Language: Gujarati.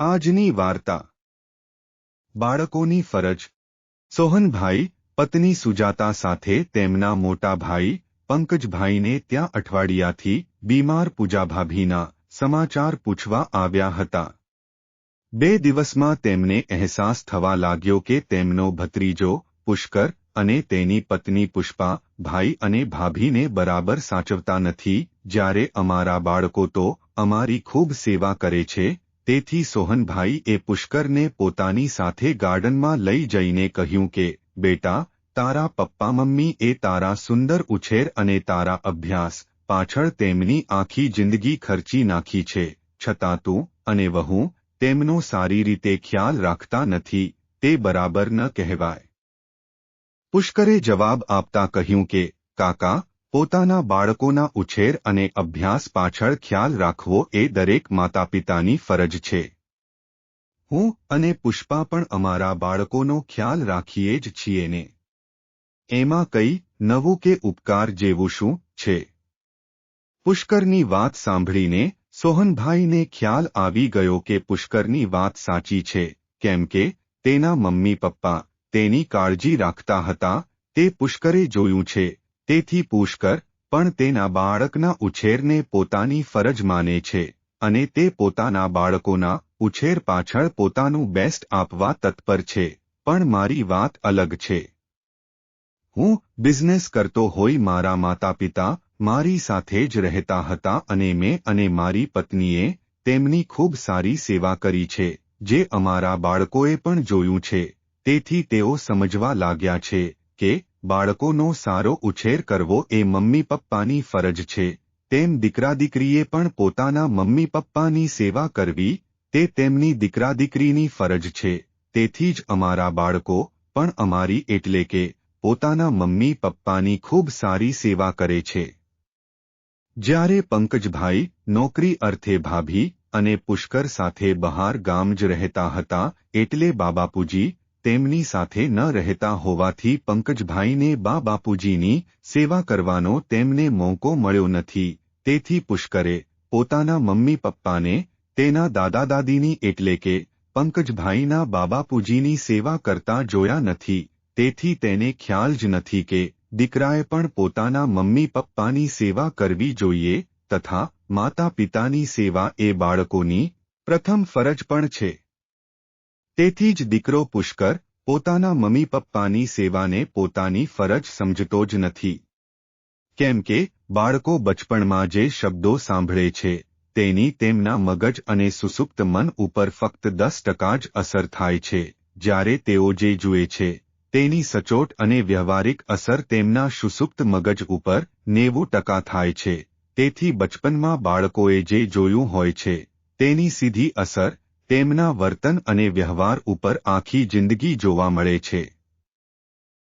આજની વાર્તા બાળકોની ફરજ। સોહનભાઈ પત્ની સુજાતા સાથે તેમના મોટા ભાઈ પંકજભાઈને ત્યાં અઠવાડિયાથી બીમાર પૂજાભાભીના સમાચાર પૂછવા આવ્યા હતા। 2 દિવસમાં તેમને અહેસાસ થવા લાગ્યો કે તેમનો ભત્રીજો પુષ્કર અને તેની પત્ની પુષ્પા ભાઈ અને ભાભીને બરાબર સાચવતા નથી, જ્યારે અમારા બાળકો તો અમારી ખૂબ સેવા કરે છે। તેથી સોહનભાઈએ પુષ્કરને પોતાની સાથે ગાર્ડનમાં લઈ જઈને કહ્યું કે બેટા, તારા પપ્પા મમ્મી એ તારા સુંદર ઉછેર અને તારા અભ્યાસ પાછળ તેમની આખી જિંદગી ખર્ચી નાખી છે, છતાં તું અને વહુ તેમનો સારી રીતે ખ્યાલ રાખતા નથી, તે બરાબર ન કહેવાય। પુષ્કરે જવાબ આપતા કહ્યું કે કાકા, પોતાના બાળકોના ઉછેર અને અભ્યાસ પાછળ ખ્યાલ રાખવો એ દરેક માતાપિતાની ફરજ છે। હું અને પુષ્પા પણ અમારા બાળકોનો ખ્યાલ રાખીએ જ છીએ ને। એમાં કઈ નવું કે ઉપકાર જેવું શું છે? પુષ્કરની વાત સાંભળીને સોહનભાઈને ખ્યાલ આવી ગયો કે પુષ્કરની વાત સાચી છે, કેમ કે તેના મમ્મી પપ્પા તેની કાળજી રાખતા હતા, તે પુષ્કરે જોયું છે। તેથી પુષ્કર પણ તેના બાળકના ઉછેરને પોતાની ફરજ માને છે અને તે પોતાના બાળકોના ઉછેર પાછળ પોતાનું બેસ્ટ આપવા તત્પર છે। પણ મારી વાત અલગ છે। હું બિઝનેસ કરતો હોય, મારા માતા પિતા મારી સાથે જ રહેતા હતા અને મેં અને મારી પત્નીએ તેમની ખૂબ સારી સેવા કરી છે, જે અમારા બાળકોએ પણ જોયું છે। તેથી તેઓ સમજવા લાગ્યા છે કે બાળકોનો સારો ઉછેર કરવો એ મમ્મી પપ્પાની ફરજ છે, તેમ દીકરા દીકરીએ પણ પોતાના મમ્મી પપ્પાની સેવા કરવી તે તેમની દીકરા દીકરીની ફરજ છે। તેથી જ અમારા બાળકો પણ અમારી એટલે કે પોતાના મમ્મી પપ્પાની ખૂબ સારી સેવા કરે છે। જ્યારે પંકજભાઈ નોકરી અર્થે ભાભી અને પુષ્કર સાથે બહાર ગામ જ રહેતા હતા, એટલે બાપુજી તેમની સાથે ન રહેતા હોવાથી પંકજભાઈને બાપુજીની સેવા કરવાનો તેમને મોકો મળ્યો નથી। તેથી પુષ્કરે પોતાના મમ્મી પપ્પાને તેના દાદા દાદીની એટલે કે પંકજભાઈના બાપુજીની સેવા કરતા જોયા નથી। તેથી તેને ખ્યાલ જ નથી કે દીકરાએ પણ પોતાના મમ્મી પપ્પાની સેવા કરવી જોઈએ તથા માતા પિતાની સેવા એ બાળકોની પ્રથમ ફરજ પણ છે। તેથી જ દીકરો પુષ્કર પોતાના મમ્મી પપ્પાની સેવાને પોતાની ફરજ સમજતો જ નથી, કેમ કે બાળકો બચપણમાં જે શબ્દો સાંભળે છે તેની તેમના મગજ અને સુસુપ્ત મન ઉપર ફક્ત 10% જ અસર થાય છે, જ્યારે તેઓ જે જુએ છે તેની સચોટ અને વ્યવહારિક અસર તેમના સુસુપ્ત મગજ ઉપર 90% થાય છે। તેથી બચપનમાં બાળકોએ જે જોયું હોય છે તેની સીધી અસર તેમના વર્તન અને વ્યવહાર ઉપર આખી જિંદગી જોવા મળે છે।